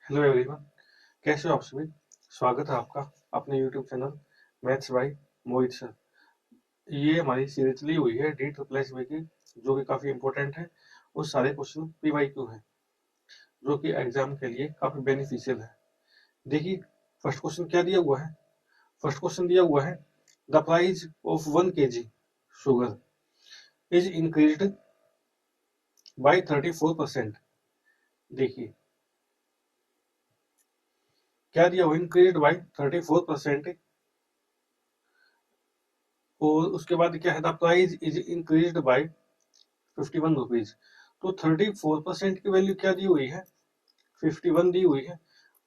Hello everyone, कैसे हो आप सभी। स्वागत है आपका अपने YouTube channel maths by Mohit sir. ये हमारी सीरीज ली हुई है डी ट्रिपल एस की, जो कि काफ़ी इंपॉर्टेंट है। उस सारे क्वेश्चन पी वाई क्यू है, जो कि एग्जाम के लिए काफ़ी बेनिफिशियल है। देखिए, फर्स्ट क्वेश्चन क्या दिया हुआ है। फर्स्ट क्वेश्चन दिया हुआ है, the price of 1 kg sugar is increased by 34%। देखिए क्या दिया हुआ, इंक्रीज्ड बाई 34%। और उसके बाद क्या है, the price is increased by 51 rupees. तो 34% की वैल्यू क्या दी हुई है, 51 दी हुई है।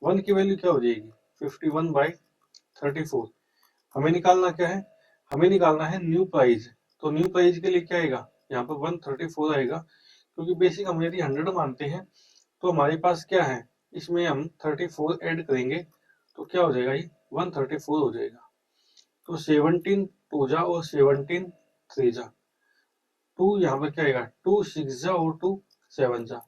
1 की वैल्यू क्या हो जाएगी, 51 बाई 34। हमें निकालना क्या है, हमें निकालना है न्यू प्राइस। तो न्यू प्राइस के लिए क्या आएगा, यहाँ पर 134 आएगा, क्योंकि बेसिक हम यदि 100 मानते हैं तो हमारे पास क्या है, इसमें हम 34 ऐड करेंगे तो क्या हो जाएगा, ये 134 हो जाएगा। तो 17 टू जा और 17 थ्री जा, 2 यहाँ पर क्या आएगा, 2 6 जा और 2 7 जा।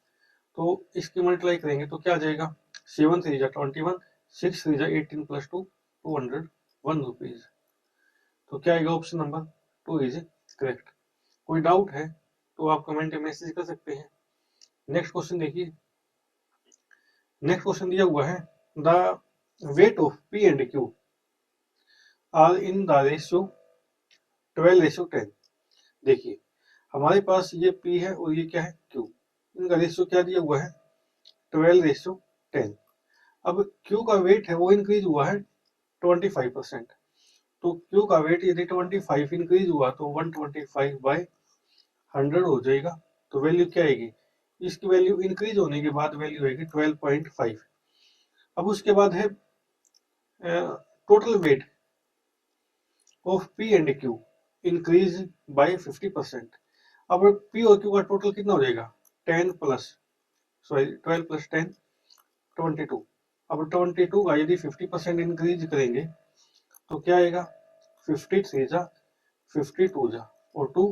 तो इसकी मल्टीप्लाई करेंगे तो क्या आ जाएगा, 7 3 जा 21, 6 3 जा 18 प्लस 2 201 रुपीज। तो क्या आएगा, ऑप्शन नंबर 2 इज करेक्ट। कोई डाउट है तो आप कमेंट में मैसेज कर सकते हैं। नेक्स्ट क्वेश्चन देखिए, नेक्स्ट क्वेश्चन दिया हुआ है, the weight of P and Q are in the ratio 12:10। देखिए हमारे पास ये P है और ये क्या है, Q। इनका रेशियो क्या दिया हुआ है, 12:10। अब Q का वेट है वो इंक्रीज हुआ है 25%। तो Q का वेट यदि 25 इंक्रीज हुआ तो 125 बाई 100 हो जाएगा। तो वैल्यू क्या आएगी, इसकी वैल्यू इंक्रीज होने के बाद वैल्यू आएगी 12.5। अब उसके बाद है total weight of P and Q increase by 50%। अब P और Q का टोटल कितना हो जाएगा, 10 प्लस 12 प्लस 10 22। अब 22 का यदि 50% इंक्रीज करेंगे तो क्या आएगा, 53 जा 52 जा और 2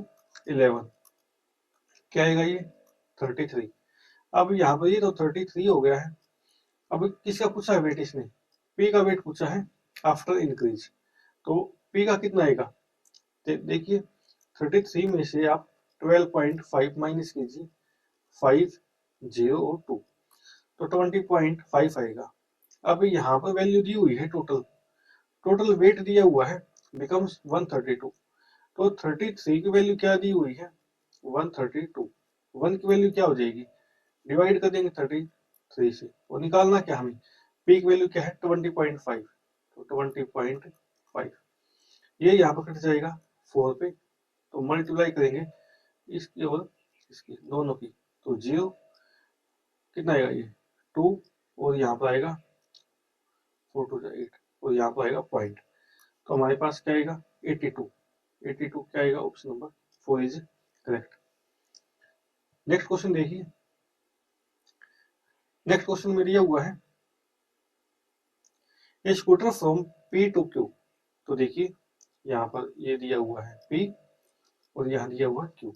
11, क्या आएगा ये 33। अब यहाँ पर ये तो 33 हो गया है। अब किसका पूछा है वेट, इसने P का वेट पूछा है आफ्टर इंक्रीज। तो P का कितना आएगा, देखिए 33 में से आप 12.5 माइनस कीजिए, 5 0 और 2, तो 20.5 आएगा। अब यहाँ पर वैल्यू दी हुई है टोटल, टोटल वेट दिया हुआ है बिकम्स 132। तो 33 की वैल्यू क्या दी हुई है, 132। 1 की वैल्यू क्या हो जाएगी, डिवाइड कर देंगे 33 से, और निकालना क्या हमें, पी की वैल्यू क्या है 20.5। तो 20.5 ये यहाँ पर कट जाएगा 4 पे, तो मल्टीप्लाई करेंगे इसकी और इसकी दोनों की, तो 0 कितना आएगा ये 2, और यहाँ पर आएगा 4 2 8, और यहाँ पर आएगा पॉइंट। तो हमारे पास क्या आएगा 82। 82 क्या आएगा, option number 4 is correct. Next question देखिए, नेक्स्ट क्वेश्चन में दिया हुआ है, a scooter from P to Q। तो देखिए यहाँ पर ये दिया हुआ है P और यहाँ दिया हुआ है Q।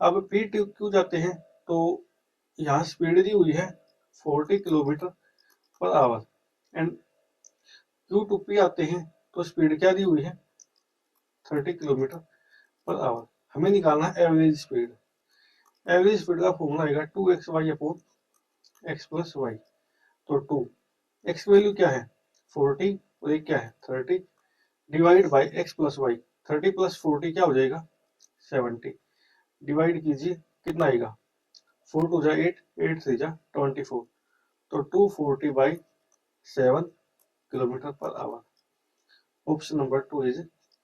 अब P टू Q जाते हैं तो यहाँ स्पीड दी हुई है 40 kilometre per hour, and Q to P आते हैं तो स्पीड क्या दी हुई है 30 किलोमीटर पर आवर। हमें निकालना है एवरेज स्पीड। एवरेज स्पीड का फॉर्मूला आएगा 2xy अपॉन x प्लस वाई। तो 2 x की वैल्यू क्या है 40 और ये क्या है 30, डिवाइड बाई x प्लस वाई। 30 प्लस 40 क्या हो जाएगा 70, डिवाइड कीजिए कितना आएगा, 4 2 जा 8, 8 3 जा 24, तो 240 by 7 kilometre per our. Option number 2 is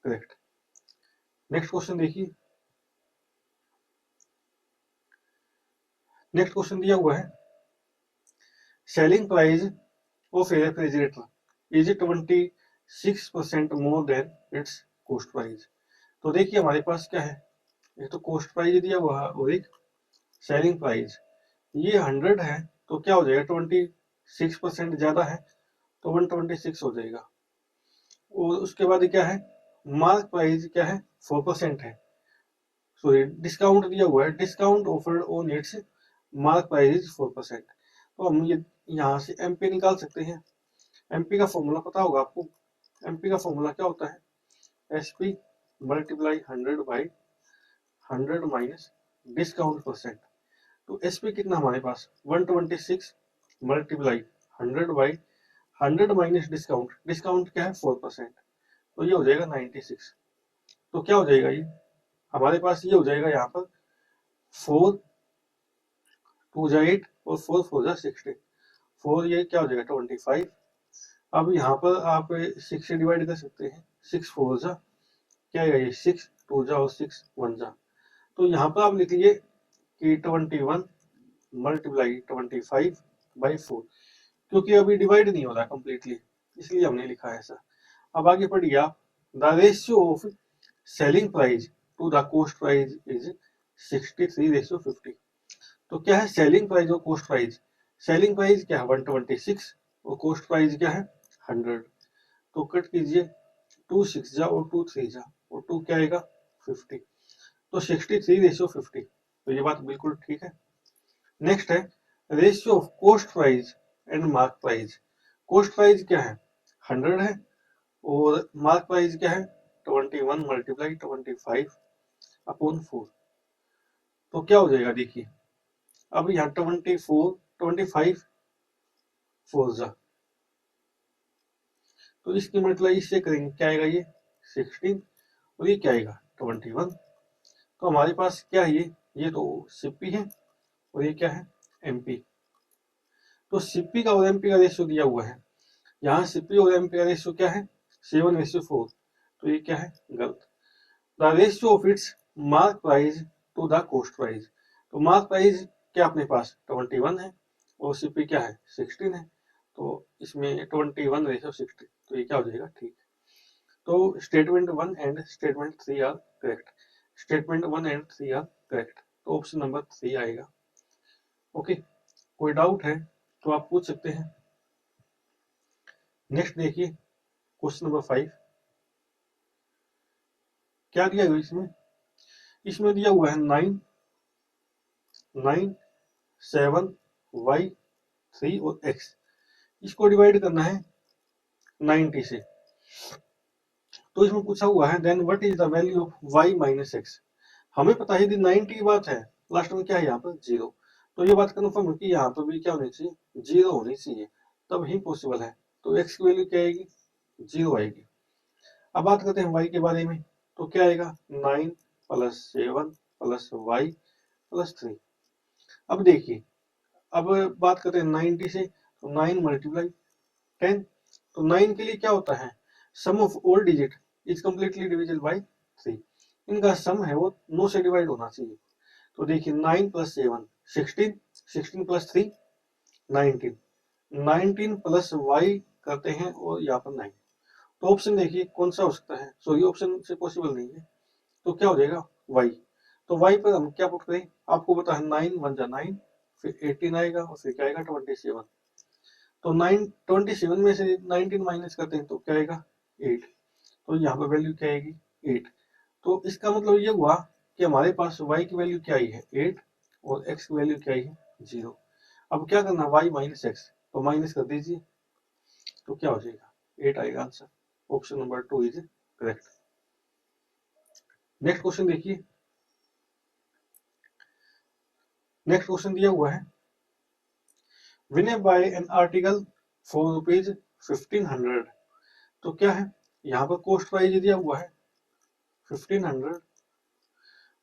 correct. Next question देखिए, नेक्स्ट क्वेश्चन दिया हुआ है, selling price of A refrigerator is 26% more than it's cost price. तो देखिए हमारे पास क्या है, एक तो कॉस्ट प्राइस दिया हुआ है और एक सेलिंग प्राइस। ये 100 है तो क्या हो जाएगा 26% ज्यादा है तो 126 हो जाएगा। और उसके बाद क्या है, मार्क प्राइस क्या है 4% है, सॉरी डिस्काउंट दिया हुआ है, discount offered on it's mark price is 4%। तो हम ये यहाँ से एमपी निकाल सकते हैं। एमपी का फॉर्मूला पता होगा आपको। एमपी का फॉर्मूला क्या होता है, SP multiply 100 by 100 minus discount percent. तो एसपी कितना हमारे पास 126 multiply 100 by 100 minus discount, discount क्या है 4%, तो ये हो जाएगा 96। तो क्या हो जाएगा ये हमारे पास, ये हो जाएगा यहाँ पर 4 2 जा 8 और 4 4 जा 16, 4 ये क्या हो जाएगा 25। अब यहाँ पर आप 6 से डिवाइड कर सकते हैं, 6 4 जा क्या आएगा ये 6 2 जा और 6 1 जा। तो यहाँ पर आप लिख लीजिए कि 21 मल्टीप्लाई 25 बाई 4, क्योंकि अभी डिवाइड नहीं हो रहा कंप्लीटली, इसलिए हमने लिखा है ऐसा। अब आगे पढ़िए आप, the ratio of selling price to the cost price is 63:50। तो क्या है सेलिंग प्राइस और कॉस्ट प्राइस, सेलिंग प्राइस क्या है 126 और कॉस्ट प्राइस क्या है 100। तो कट कीजिए 2 6 जा और 2 3 जा और 2 क्या आएगा 50, तो 63:50। तो ये बात बिल्कुल ठीक है। नेक्स्ट है ratio of cost price and mark price. Cost price क्या है 100 है और मार्क प्राइस क्या है 21 मल्टीप्लाई 25 अपॉन 4। तो क्या हो जाएगा देखिए, अब यहाँ 25 4 जा, तो इसकी मल्टीप्लाई इससे करेंगे क्या आएगा ये 16 और ये क्या आएगा 21। तो हमारे पास क्या है ये तो सीपी है और ये क्या है एमपी। तो सीपी का और एमपी का रेशियो दिया हुआ है, यहाँ सीपी और एमपी का रेशियो क्या है 7:4, तो ये क्या है गलत। The ratio of its mark price to the cost price. तो मार्क प्राइस क्या अपने पास 21 है और सीपी क्या है 16 है, तो इसमें 21:60, तो ये क्या हो जाएगा ठीक। तो statement 1 and statement 3 are correct, statement 1 and 3 are correct, तो ऑप्शन नंबर 3 आएगा। ओके, कोई डाउट है तो आप पूछ सकते हैं। नेक्स्ट देखिए क्वेश्चन नंबर 5, क्या दिया गया इसमें, इसमें दिया हुआ है 9 9 7 y 3 और x, इसको डिवाइड करना है 90 से। तो इसमें पूछा हुआ है then what is the value of y minus x। हमें पता है यदि 90 की बात है लास्ट में क्या है यहाँ पर 0, तो ये बात कन्फर्म है कि यहाँ पर भी क्या होनी चाहिए 0 होनी चाहिए, तब ही पॉसिबल है। तो x की वैल्यू क्या आएगी 0 आएगी। अब बात करते हैं y के बारे में, तो क्या आएगा 9 प्लस 7 प्लस y प्लस 3। अब देखिए, अब बात करते हैं 90 से, तो 9 मल्टीप्लाई 10, तो 9 के लिए क्या होता है sum of all digit is completely divisible by 3, इनका सम है वो 9 से डिवाइड होना चाहिए। तो देखिए 9 प्लस 7 16, 16 प्लस 3 19, 19 प्लस y करते हैं और यहाँ पर 9। तो ऑप्शन देखिए कौन सा हो सकता है, सॉरी ऑप्शन से पॉसिबल नहीं है, तो क्या हो जाएगा y। तो y पर हम क्या पुट करें, आपको पता है 9 1 जा 9, फिर 18 आएगा और फिर क्या आएगा 27। तो 27 में से 19 माइनस करते हैं तो क्या आएगा 8, तो यहाँ पर वैल्यू क्या आएगी 8। तो इसका मतलब ये हुआ कि हमारे पास y की वैल्यू क्या आई है 8 और x की वैल्यू क्या आई है 0। अब क्या करना y माइनस एक्स, तो माइनस कर दीजिए, तो क्या हो जाएगा 8 आएगा answer. Option number 2 is correct. Next question देखिए, नेक्स्ट क्वेश्चन दिया हुआ है win bye an article for rupees 1500। तो क्या है यहाँ पर कॉस्ट प्राइस दिया हुआ है 1500,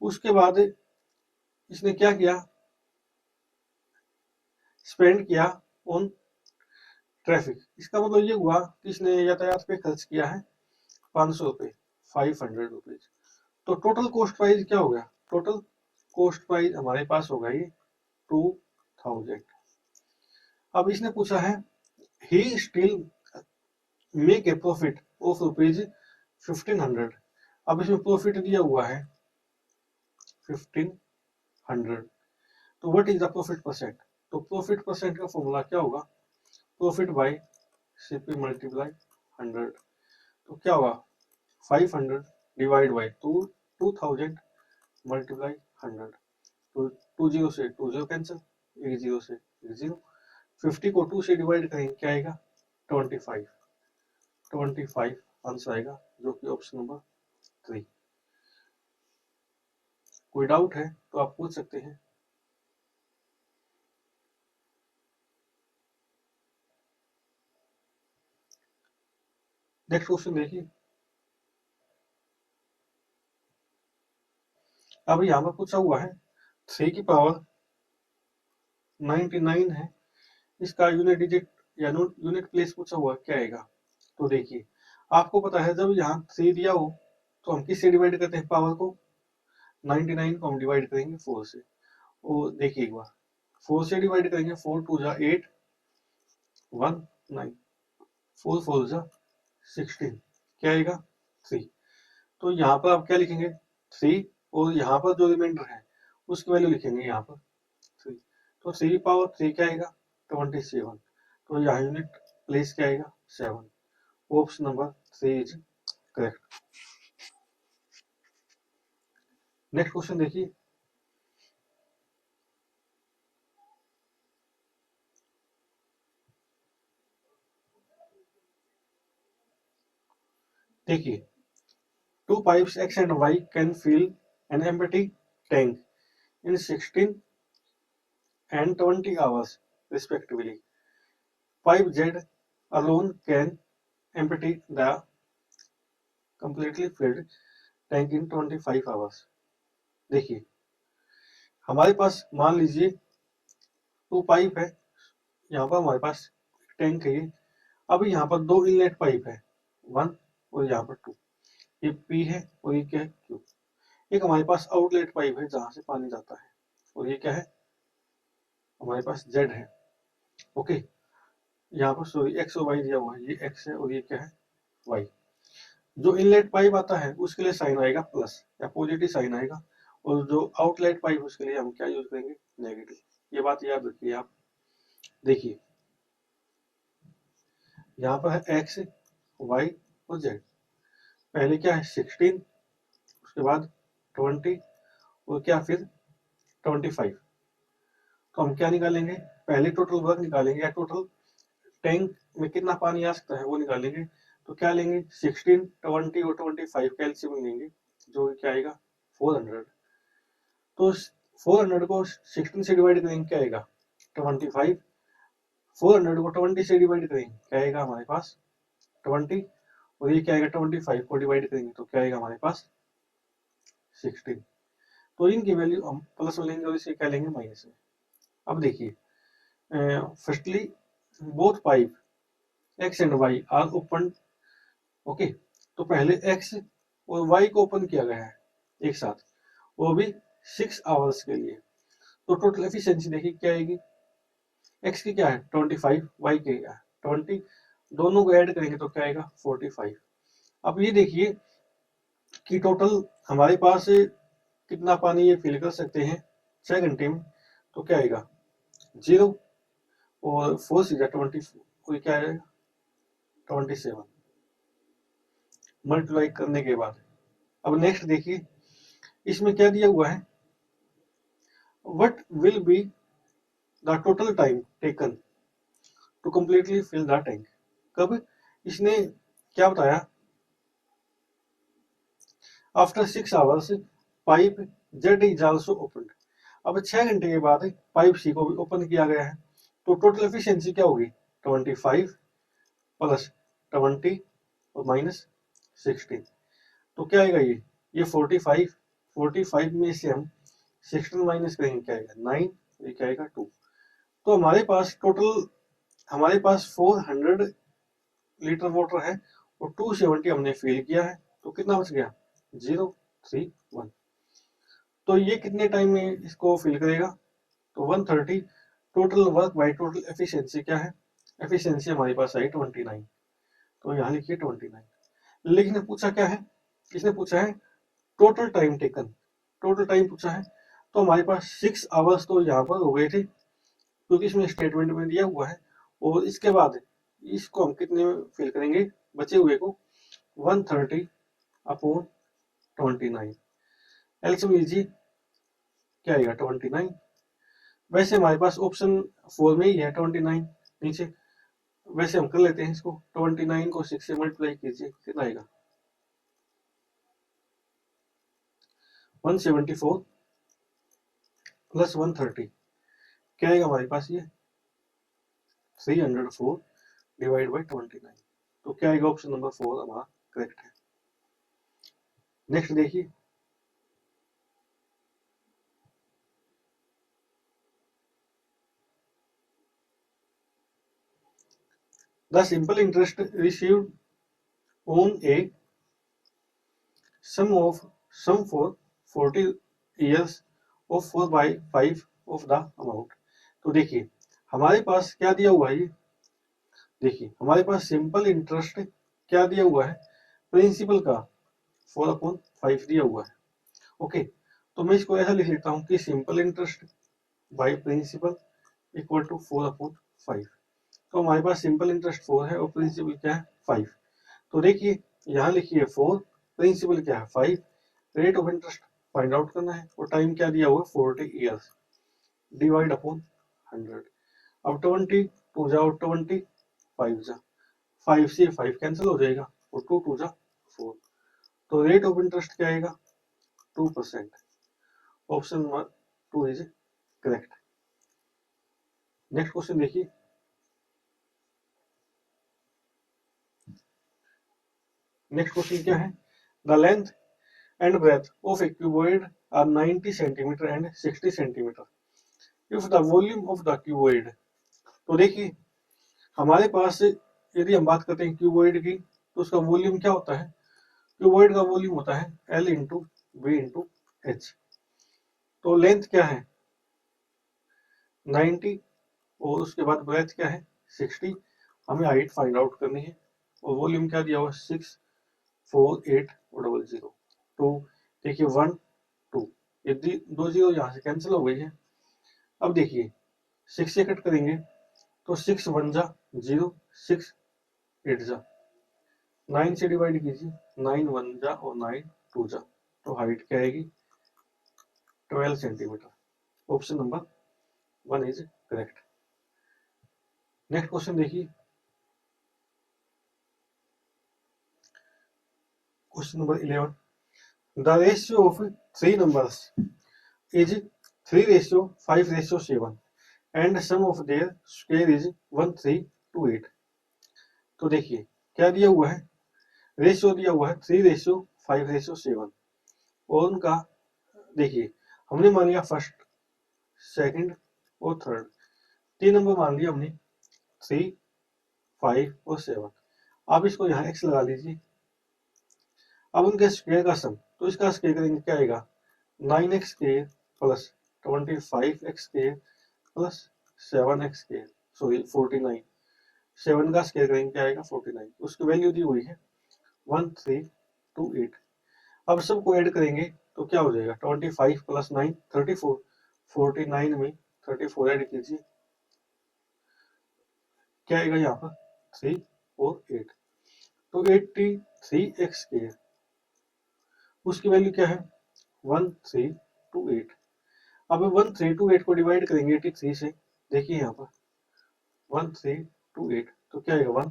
उसके बाद इसने क्या किया स्पेंड किया ऑन ट्रैफिक। इसका मतलब ये हुआ कि इसने यातायात पे खर्च किया है 500 रुपए 500 रुपीज। तो टोटल कॉस्ट प्राइस क्या हो गया, टोटल कॉस्ट प्राइस हमारे पास होगा ये 2000। अब इसने पूछा है he still make a profit of rupees 1500। अब इसमें प्रॉफिट दिया हुआ है 1500, तो what is the profit percent. तो प्रॉफिट परसेंट का फॉर्मूला क्या होगा, प्रॉफिट बाय सीपी मल्टीप्लाई 100। तो क्या होगा 500 डिवाइड बाय 2000 मल्टीप्लाई 100। तो 2 0 से 2 0 कैंसिल, 1 0 से 1 0, 50 को 2 से डिवाइड करेंगे क्या आएगा 25 आंसर आएगा, जो कि ऑप्शन नंबर 3। कोई डाउट है तो आप पूछ सकते हैं। नेक्स्ट क्वेश्चन देखिए। अब यहाँ पर पूछा हुआ है 3 की पावर 99 है, इसका यूनिट डिजिट या यूनिट प्लेस पूछा हुआ क्या आएगा। तो देखिए आपको पता है जब यहाँ 3 दिया हो तो हम किससे डिवाइड करते हैं पावर को, 99 को हम डिवाइड करेंगे 4 से। और देखिए एक बार 4 से डिवाइड करेंगे, 4 2 जा 8 1 9 4 4 जा 16 क्या आएगा 3। तो यहाँ पर आप क्या लिखेंगे 3 और यहाँ पर जो रिमाइंडर है उसकी वैल्यू लिखेंगे यहाँ पर 3। तो 3 पावर 3 क्या आएगा 27। तो यहाँ यूनिट प्लेस क्या आएगा 7। Option number 3 is correct. Next question देखिए। देखिए 2 pipes X and Y can fill an empty tank in 16 and 20 hours respectively. Pipe Z alone can empty the completely filled tank in 25 hours. देखिए हमारे पास मान लीजिए 2 pipe है, यहाँ पर हमारे पास टैंक है। अब यहाँ पर 2 इनलेट पाइप है 1 और यहाँ पर 2, ये P है और ये क्या है Q। एक हमारे पास आउटलेट पाइप है जहां से पानी जाता है और ये क्या है हमारे पास Z है। ओके यहाँ पर सॉरी X और Y दिया हुआ है, ये X है और ये क्या है Y। जो इनलेट पाइप आता है उसके लिए साइन आएगा प्लस या पॉजिटिव साइन आएगा, और जो आउटलेट पाइप उसके लिए हम क्या यूज करेंगे नेगेटिव। ये बात याद रखिए आप। देखिए यहाँ पर है X Y और Z। पहले क्या है 16, उसके बाद 20 और क्या फिर 25। तो हम क्या निकालेंगे पहले टोटल वर्क निकालेंगे या टोटल टैंक में कितना पानी आ सकता है वो निकालेंगे। तो क्या लेंगे 16 20 और 25 का एलसीएम लेंगे, जो क्या आएगा 400। तो 400 को 16 से डिवाइड करेंगे क्या आएगा 25। 400 को 20 से डिवाइड करेंगे क्या आएगा हमारे पास 20, और ये क्या आएगा 25 को डिवाइड करेंगे तो क्या आएगा हमारे पास 16। तो इनकी वैल्यू हम प्लस में लेंगे और इसे क्या लेंगे माइनस में। अब देखिए firstly both pipe X and Y are open. Okay तो पहले X और Y को ओपन किया गया है एक साथ, वो भी 6 आवर्स के लिए। तो टोटल एफिशिएंसी देखिए क्या आएगी, X की क्या है 25, Y की क्या है 20, दोनों को ऐड करेंगे तो क्या आएगा 45। अब ये देखिए कि टोटल हमारे पास कितना पानी ये फिल कर सकते हैं 6 घंटे में। तो क्या आएगा 0 और 4 से 20, कोई क्या आएगा 27 मल्टीप्लाई करने के बाद। अब नेक्स्ट देखिए इसमें क्या दिया हुआ है, what will be the total time taken to completely fill the tank. कब इसने क्या बताया after 6 hours pipe Z is also open. अब 6 घंटे के बाद पाइप सी को भी ओपन किया गया है। तो टोटल एफिशिएंसी क्या होगी 25 प्लस 20 और माइनस 16। तो क्या आएगा ये 45 में से हम 16 माइनस करेंगे क्या आएगा 9, ये क्या आएगा 2। तो हमारे पास टोटल हमारे पास 400 लीटर वाटर है और 270 हमने फिल किया है। तो कितना बच गया 031। तो ये कितने टाइम में इसको फिल करेगा तो 130। Total work by total efficiency क्या है, एफिशिएंसी हमारे पास आई 29। तो यहाँ लिखिए 29। लेकिन पूछा क्या है, इसने पूछा है total time taken, total time पूछा है। तो हमारे पास 6 आवर्स तो यहाँ पर हो गए थे क्योंकि इसमें स्टेटमेंट में दिया हुआ है। और इसके बाद इसको हम कितने में फिल करेंगे बचे हुए को 130 अपॉन 29। एलसीएम लीजिए क्या आएगा 29। वैसे हमारे पास ऑप्शन 4 में ही है 29 नीचे, वैसे हम कर लेते हैं इसको। 29 को 6 से मल्टीप्लाई कीजिए, कितना आएगा 174 प्लस 130, क्या आएगा हमारे पास ये 304 डिवाइड बाई 29। तो क्या आएगा ऑप्शन नंबर 4 हमारा करेक्ट है। नेक्स्ट देखिए, the simple interest received on A sum for 40 years of 4/5 of the amount। तो देखिए हमारे पास क्या दिया हुआ है, ये देखिए हमारे पास सिंपल इंटरेस्ट क्या दिया हुआ है, प्रिंसिपल का 4/5 दिया हुआ है। ओके, तो मैं इसको ऐसा लिख लेता हूँ कि simple interest by principal equal to 4/5। तो हमारे पास सिंपल इंटरेस्ट 4 है और प्रिंसिपल क्या है 5। तो देखिए यहाँ लिखिए 4, प्रिंसिपल क्या है 5, rate of interest find out करना है और टाइम क्या दिया हुआ है 40 ईयर्स, डिवाइड अपॉन 100। अब 20 टू जाओ 20, 5 जा 5 से 5 कैंसिल हो जाएगा और 2 टू जा 4। तो रेट ऑफ इंटरेस्ट क्या आएगा 2%। Option number 2 is correct. Next question देखिए, नेक्स्ट क्वेश्चन क्या है, the length and breadth of a cuboid are 90 centimeter and 60 centimeter if the volume of the cuboid। तो देखिए हमारे पास यदि हम बात करते हैं क्यूबॉइड की तो उसका वॉल्यूम क्या होता है, क्यूबॉइड का वॉल्यूम होता है L into B into H. तो लेंथ क्या है 90 और उसके बाद ब्रेथ क्या है 60, हमें हाइट फाइंड आउट करनी है और वॉल्यूम क्या दिया हुआ 6, 4, 8 और 00। तो देखिए 1, 2, ये 2 जीरो यहाँ से कैंसिल हो गई है। अब देखिए 6 से कट करेंगे तो 6 1 जा 0, 6 8 जा, 9 से डिवाइड कीजिए 9 1 जा और 9 2 जा, तो हाइट क्या आएगी 12 centimetre. Option number 1 is correct. Next question देखिए, question number 11, the ratio of 3 numbers is 3:5:7 and sum of their square is 1328। तो देखिए क्या दिया हुआ है, रेशियो दिया हुआ है 3:5:7 और उनका देखिए हमने मान लिया फर्स्ट, सेकंड और थर्ड, 3 नंबर मान लिया हमने 3, 5 और 7। आप इसको यहाँ x लगा लीजिए। अब उनके स्क्वायर का सम, तो इसका स्क्वायर करेंगे क्या आएगा 9x square plus 25x square plus 7x square, sorry 49। 7 का स्क्वायर करेंगे क्या आएगा 49, उसकी वैल्यू दी हुई है 1328। अब सबको ऐड करेंगे तो क्या हो जाएगा 25 प्लस 9 34, 49 में 34 ऐड कीजिए, क्या आएगा यहाँ पर 3 और 8, तो 83x स्क्वायर, उसकी वैल्यू क्या है 1328। अब 1328 को डिवाइड करेंगे 83 से, देखिए यहाँ पर 1328 तो क्या आएगा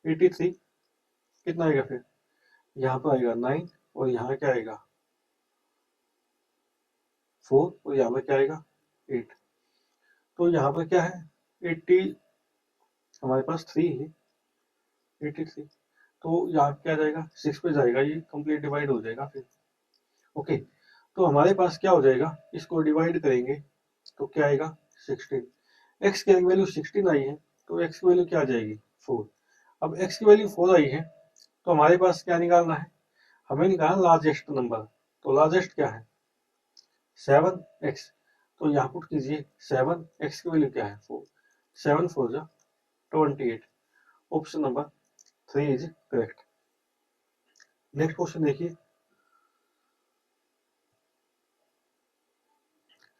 183, कितना आएगा फिर यहाँ पर आएगा 9 और यहाँ क्या आएगा 4 और यहाँ पर क्या आएगा 8। तो यहाँ पर क्या है 80, हमारे पास 3 है 83, तो यहाँ क्या जाएगा 6 पे जाएगा, ये कंप्लीट डिवाइड हो जाएगा फिर। ओके, तो हमारे पास क्या हो जाएगा, इसको डिवाइड करेंगे तो क्या आएगा 16। x की वैल्यू 16 आई है तो x की वैल्यू क्या आ जाएगी 4। अब x की वैल्यू 4 आई है तो हमारे पास क्या निकालना है, हमें निकालना लार्जेस्ट नंबर। तो लार्जेस्ट क्या है 7x, तो यहाँ पुट कीजिए 7, x की वैल्यू क्या है 4, 7 4 जा 28। Option number 3 is correct. Next question देखिए,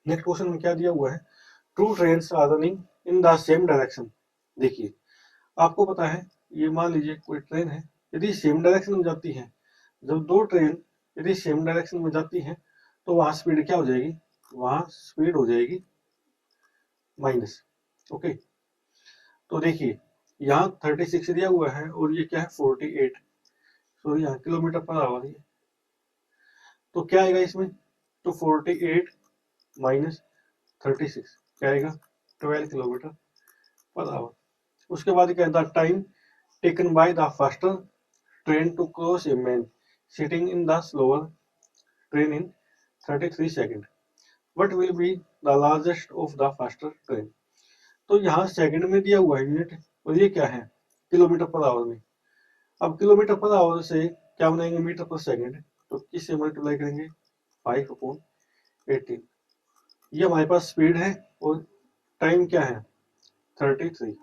नेक्स्ट क्वेश्चन में क्या दिया हुआ है, two trains are running in the same direction. देखिए आपको पता है, ये मान लीजिए कोई ट्रेन है, यदि सेम डायरेक्शन में जाती है, जब दो ट्रेन यदि सेम डायरेक्शन में जाती है तो वहां स्पीड क्या हो जाएगी, वहां स्पीड हो जाएगी माइनस। ओके, तो देखिए यहाँ 36 दिया हुआ है और ये क्या है 48, सॉरी यहाँ किलोमीटर पर आवर है, तो क्या आएगा इसमें, तो 48 माइनस 36 क्या आएगा 12 किलोमीटर पर आवर। उसके बाद क्या है, the time taken by the faster train to cross a man sitting in the slower train in 33 second, what will be the largest of the faster train. तो यहाँ second में दिया हुआ है यूनिट और ये क्या है किलोमीटर पर आवर में। अब किलोमीटर पर आवर से क्या बनाएंगे मीटर पर सेकंड, तो किससे मल्टीप्लाई करेंगे 5/18। ये हमारे पास स्पीड है और टाइम क्या है 33।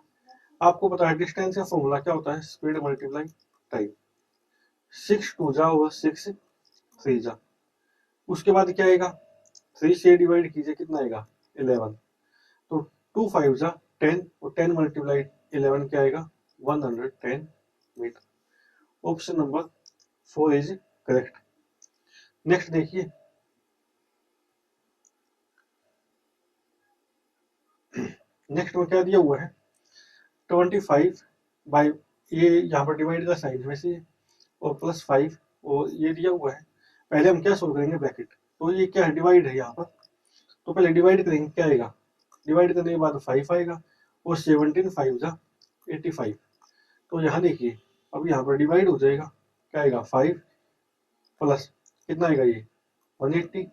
आपको पता है डिस्टेंस का फॉर्मूला क्या होता है, स्पीड मल्टीप्लाई टाइम, 6 2 जा और 6 3 जा। उसके बाद क्या आएगा 3 से डिवाइड कीजिए कितना आएगा 11, तो 2 5 जा 10 और 10 मल्टीप्लाई 11 क्या आएगा 110 metre. Option number 4 is correct. Next देखिए, नेक्स्ट में क्या दिया हुआ है 25 बाई, ये यहाँ पर डिवाइड का साइन में से और +5 और ये दिया हुआ है। पहले हम क्या सोल्व करेंगे ब्रैकेट, तो ये क्या है डिवाइड है यहाँ पर, तो पहले डिवाइड करेंगे क्या आएगा, डिवाइड करने के बाद 5 आएगा और 17 5 जा 85। तो यहाँ देखिए अब यहाँ पर डिवाइड हो जाएगा, क्या आएगा 5 प्लस कितना आएगा ये 180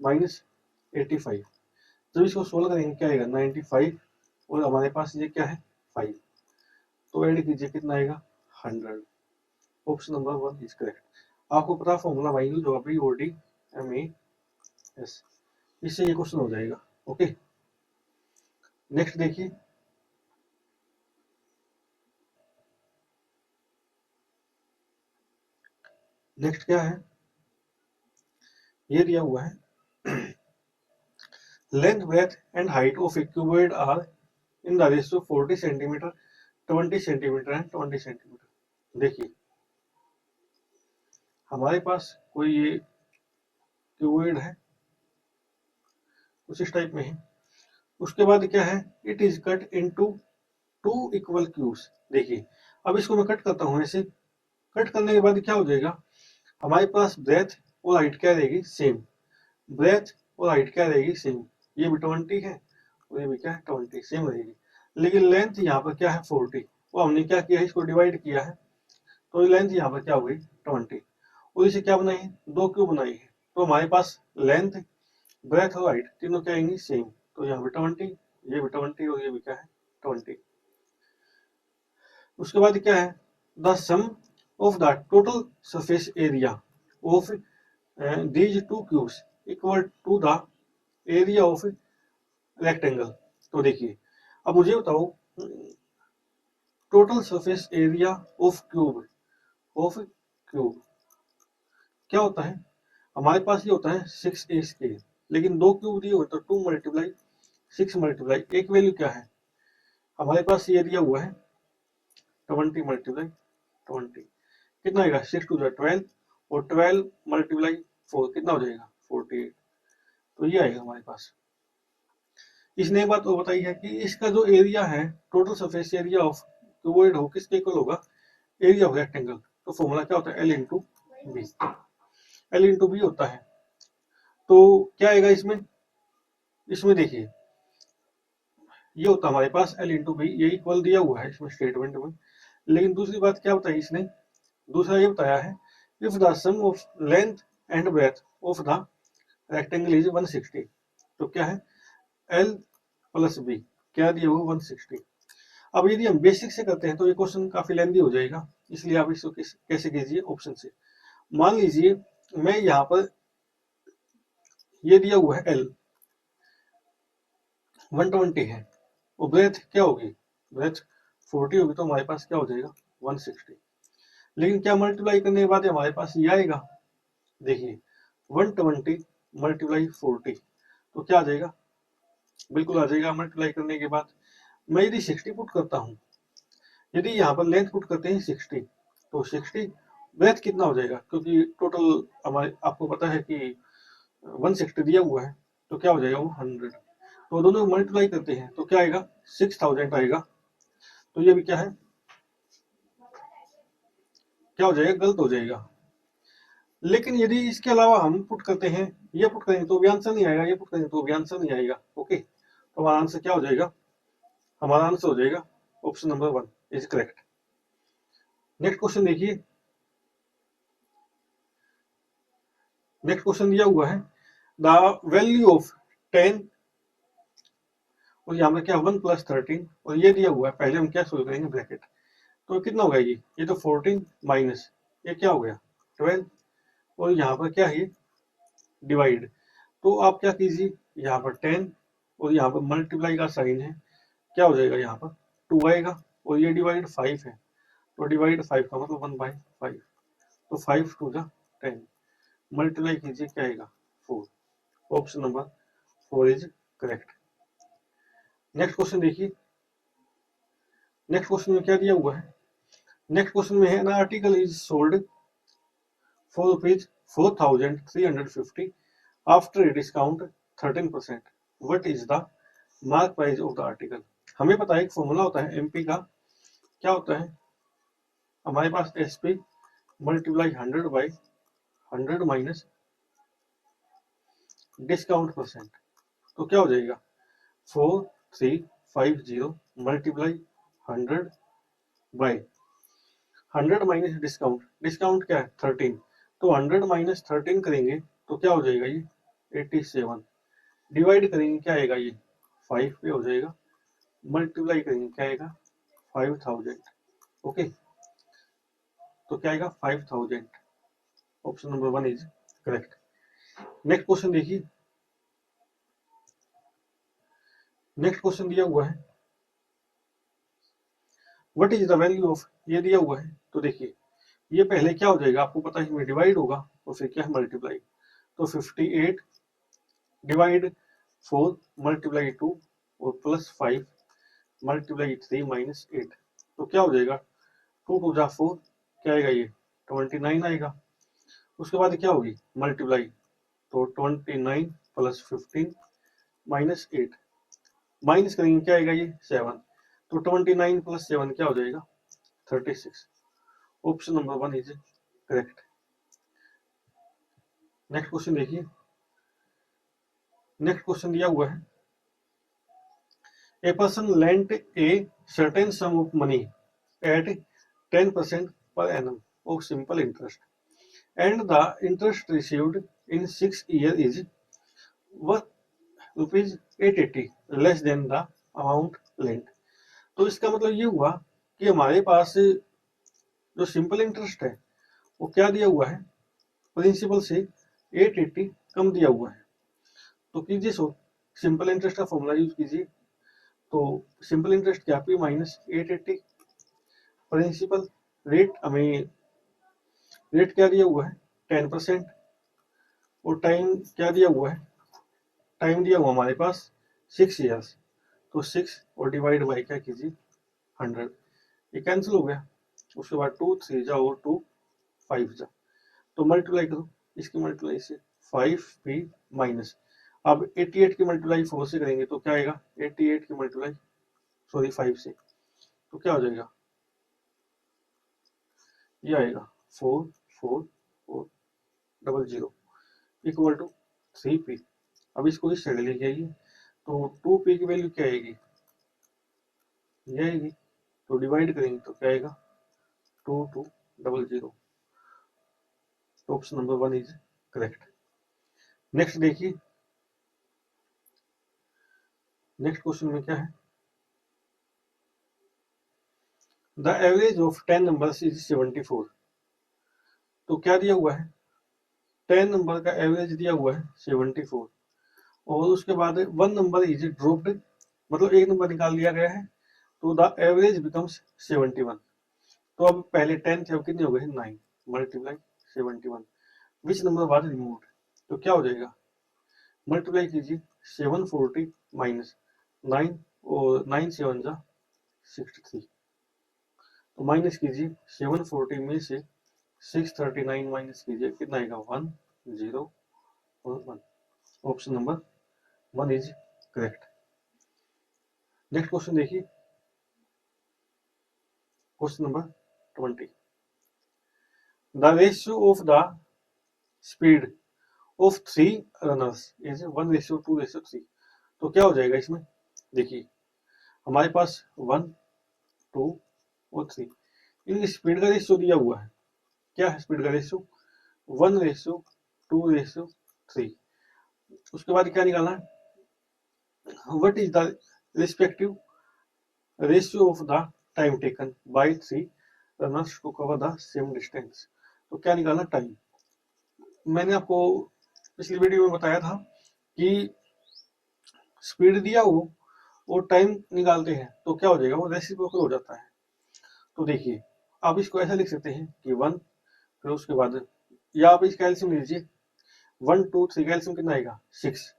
माइनस 85। जब इसको सोल्व करेंगे क्या आएगा 95 और हमारे पास ये क्या है 5, तो ऐड कीजिए कितना आएगा 100। Option number 1 is correct. आपको पता फॉर्मूला वाई यूज होगा BOD MES, इससे ये क्वेश्चन हो जाएगा। ओके, नेक्स्ट देखिए, नेक्स्ट क्या है, ये दिया हुआ है length breadth and height of a cuboid are in the ratio 40 centimetre 20 centimetre and 20 centimetre. देखिए हमारे पास कोई ये क्यूबॉइड है कुछ इस टाइप में है, उसके बाद क्या है it is cut into 2 equal cubes. देखिए अब इसको मैं कट करता हूँ ऐसे, कट करने के बाद क्या हो जाएगा हमारे पास ब्रेथ और हाइट क्या रहेगी सेम, ब्रेथ और हाइट क्या रहेगी सेम, ये भी 20 है और ये भी क्या है 20 सेम रहेगी, लेकिन लेंथ यहाँ पर क्या है 40, वो हमने क्या किया है इसको डिवाइड किया है, तो लेंथ यहाँ पर क्या हो गई 20 और इसे क्या बनाई है दो क्यूब बनाई है, तो हमारे पास लेंथ ब्रेथ और हाइट तीनों क्या आएंगी सेम, तो यहाँ पे 20 ये भी 20 और ये भी क्या है 20। उसके बाद क्या है the sum of the total surface area of these two cubes equal to the area of rectangle. तो देखिए अब मुझे बताओ total surface area of cube क्या होता है, हमारे पास ये होता है 6a स्क्वायर, लेकिन दो क्यूब दिए हुए तो 2 मल्टीप्लाई 6 मल्टीप्लाई एक वैल्यू क्या है हमारे पास ये दिया हुआ है 20 मल्टीप्लाई 20 कितना आएगा 6 2 12 और 12 मल्टीप्लाई 4 कितना हो जाएगा 48, तो ये आएगा हमारे पास। इसने एक बात और बताई है कि इसका जो एरिया है total surface area of cuboid हो किसके इक्वल होगा एरिया ऑफ रेक्टेंगल, तो फॉर्मूला क्या होता है L into B, L into B होता है। तो क्या आएगा इसमें, इसमें देखिए ये होता है हमारे पास L इंटू बी, ये इक्वल दिया हुआ है इसमें स्टेटमेंट में, लेकिन दूसरी बात क्या बताई इसने, दूसरा ये बताया है if the sum of length and breadth of the rectangle is 160, तो क्या है L प्लस बी क्या दिया हुआ 160। अब यदि हम बेसिक से करते हैं तो ये क्वेश्चन काफी लेंदी हो जाएगा, इसलिए आप इसको कैसे कीजिए ऑप्शन से। मान लीजिए मैं यहाँ पर ये दिया हुआ है L 120 है और ब्रेथ क्या होगी ब्रेथ 40 होगी, तो हमारे पास क्या हो जाएगा 160, लेकिन क्या मल्टीप्लाई करने के बाद हमारे पास ये आएगा, देखिए 120 मल्टीप्लाई 40 तो क्या आ जाएगा, बिल्कुल आ जाएगा मल्टीप्लाई करने के बाद। मैं यदि 60 पुट करता हूँ, यदि यहाँ पर लेंथ पुट करते हैं 60 तो 60 ब्रेथ कितना हो जाएगा, क्योंकि टोटल हमारे आपको पता है कि 160 दिया हुआ है, तो क्या हो जाएगा वो 100। तो दोनों मल्टीप्लाई करते हैं तो क्या आएगा 6000 आएगा। तो ये भी क्या है, क्या हो जाएगा, गलत हो जाएगा। लेकिन यदि इसके अलावा हम पुट करते हैं, ये पुट करेंगे तो भी आंसर नहीं आएगा, ये पुट करेंगे तो भी आंसर नहीं आएगा। ओके, तो हमारा आंसर क्या हो जाएगा, हमारा आंसर हो जाएगा option number 1 is correct. Next question देखिए, नेक्स्ट क्वेश्चन दिया हुआ है द वैल्यू ऑफ 10 और यहाँ पर क्या 1 + 13 और ये दिया हुआ है। पहले हम क्या सोल्व करेंगे ब्रैकेट, तो कितना होगा ये तो 14 माइनस ये क्या हो गया 12 और यहाँ पर क्या है ये डिवाइड। तो आप क्या कीजिए, यहाँ पर 10 और यहाँ पर मल्टीप्लाई का साइन है, क्या हो जाएगा यहाँ पर 2 आएगा और ये डिवाइड 5 है, तो डिवाइड 5 का मतलब 1/5, तो 5 2 जा 10, मल्टीप्लाई कीजिए क्या आएगा 4। Option number 4 is correct. Next question देखिए, नेक्स्ट क्वेश्चन में क्या दिया हुआ है, नेक्स्ट क्वेश्चन में है ना article is sold for rupees 4350 after discount 13%, what is the mark price of the article. हमें पता है एक फॉर्मूला होता है एमपी का, क्या होता है हमारे पास SP multiply 100/100 minus discount percent, तो क्या हो जाएगा 4350 मल्टीप्लाई 100/100 माइनस डिस्काउंट, डिस्काउंट क्या है 13, तो 100 माइनस 13 करेंगे तो क्या हो जाएगा ये 87, डिवाइड करेंगे क्या आएगा ये 5 पे हो जाएगा, मल्टीप्लाई करेंगे क्या आएगा 5000। ओके, तो क्या आएगा 5000। Option number 1 is correct. Next question देखिए, नेक्स्ट क्वेश्चन दिया हुआ है what is the value of, ये दिया हुआ है तो देखिए ये पहले क्या हो जाएगा आपको पता है डिवाइड होगा और फिर क्या है मल्टीप्लाई, तो 58 डिवाइड 4 मल्टीप्लाई 2 और प्लस 5 मल्टीप्लाई 3 माइनस 8, तो क्या हो जाएगा 2 2 जा 4, क्या आएगा ये 29 आएगा। उसके बाद क्या होगी मल्टीप्लाई, तो 29 प्लस 15 माइनस 8, माइनस करेंगे क्या आएगा ये 7, तो 29 प्लस 7 क्या हो जाएगा 36। Option number 1 is correct. Next question देखिए, नेक्स्ट क्वेश्चन दिया हुआ है a person lent a certain some of money at 10% per annum of simple interest and the interest received in 6 years is rupees 880 less than the amount lent। तो इसका मतलब ये हुआ कि हमारे पास जो सिंपल इंटरेस्ट है वो क्या दिया हुआ है प्रिंसिपल से 880 कम दिया हुआ है। तो कीजिए सो सिंपल इंटरेस्ट का फॉर्मूला यूज कीजिए, तो सिंपल इंटरेस्ट क्या पी माइनस 880, प्रिंसिपल रेट हमें रेट क्या दिया हुआ है 10% और टाइम क्या दिया हुआ है, टाइम दिया हुआ हमारे पास 6 ईयर्स, तो 6 और डिवाइड बाई क्या कीजिए 100, ये कैंसिल हो गया। उसके बाद 2 3 जा और 2 5 जा, तो मल्टीप्लाई करो इसकी मल्टीप्लाई से 5p माइनस, अब 88 की मल्टीप्लाई 4 से करेंगे तो क्या आएगा 88 की मल्टीप्लाई सॉरी 5 से, तो क्या हो जाएगा ये आएगा 4440 इक्वल टू 3p। अब इसको इस साइड लेके आइए, तो 2p की वैल्यू क्या आएगी ये आएगी, तो डिवाइड करेंगे तो क्या आएगा 2200। Option number 1 is correct. Next देखिए, नेक्स्ट क्वेश्चन में क्या है the average of 10 numbers is 74। तो क्या दिया हुआ है 10 नंबर का एवरेज दिया हुआ है 74 और उसके बाद 1 नंबर इज ड्रॉप्ड, मतलब एक नंबर निकाल लिया गया है, तो द एवरेज बिकम्स 71। तो अब पहले 10 थे अब कितने हो गए 9 multiply 71 which number was removed, तो क्या हो जाएगा मल्टीप्लाई कीजिए 740 माइनस 9 और 9 7 जा 63, तो माइनस कीजिए 740 में से 639 माइनस कीजिए कितना आएगा 1 0 और 1। Option number 1 is correct. Next question देखिए, question number 20, the ratio of the speed of 3 runners is 1:2:3। तो क्या हो जाएगा इसमें, देखिए हमारे पास 1, 2 और 3, इनकी स्पीड का रेशियो दिया हुआ है। क्या है स्पीड का रेशियो, 1:2:3। उसके बाद क्या निकालना है, what is the respective ratio of the time taken by 3 runners to cover the same distance. तो क्या निकालना, टाइम। मैंने आपको पिछली वीडियो में बताया था कि स्पीड दिया हो और टाइम निकालते हैं तो क्या हो जाएगा, वो रेसिप्रोकल हो जाता है। तो देखिए आप इसको ऐसा लिख सकते हैं कि 1, फिर उसके बाद, या आप इसका एलसीएम लीजिए, 1, 2, 3 का एलसीएम कितना आएगा, 6।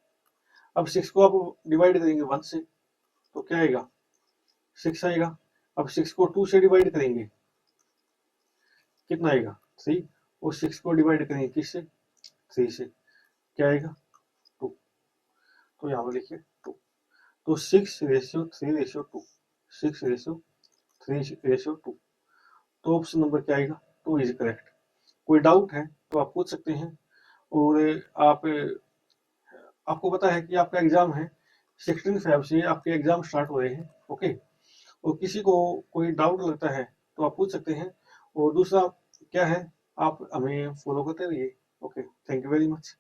अब 6 को आप डिवाइड करेंगे 1 से तो क्या आएगा, 6 आएगा। अब 6 को 2 से डिवाइड करेंगे कितना आएगा, 3। और 6 को डिवाइड करेंगे किससे, 3 से, क्या आएगा, 2। तो यहाँ पर लिखिए 2। तो 6:3:2, 6:3:2। तो ऑप्शन नंबर क्या आएगा, 2 इज करेक्ट। कोई डाउट है तो आप पूछ सकते हैं। और आप आपको पता है कि आपका एग्जाम है 16 फेब से, आपके एग्जाम स्टार्ट हो रहे हैं, ओके। और किसी को कोई डाउट लगता है तो आप पूछ सकते हैं। और दूसरा क्या है, आप हमें फॉलो करते रहिए, okay. Thank you very much.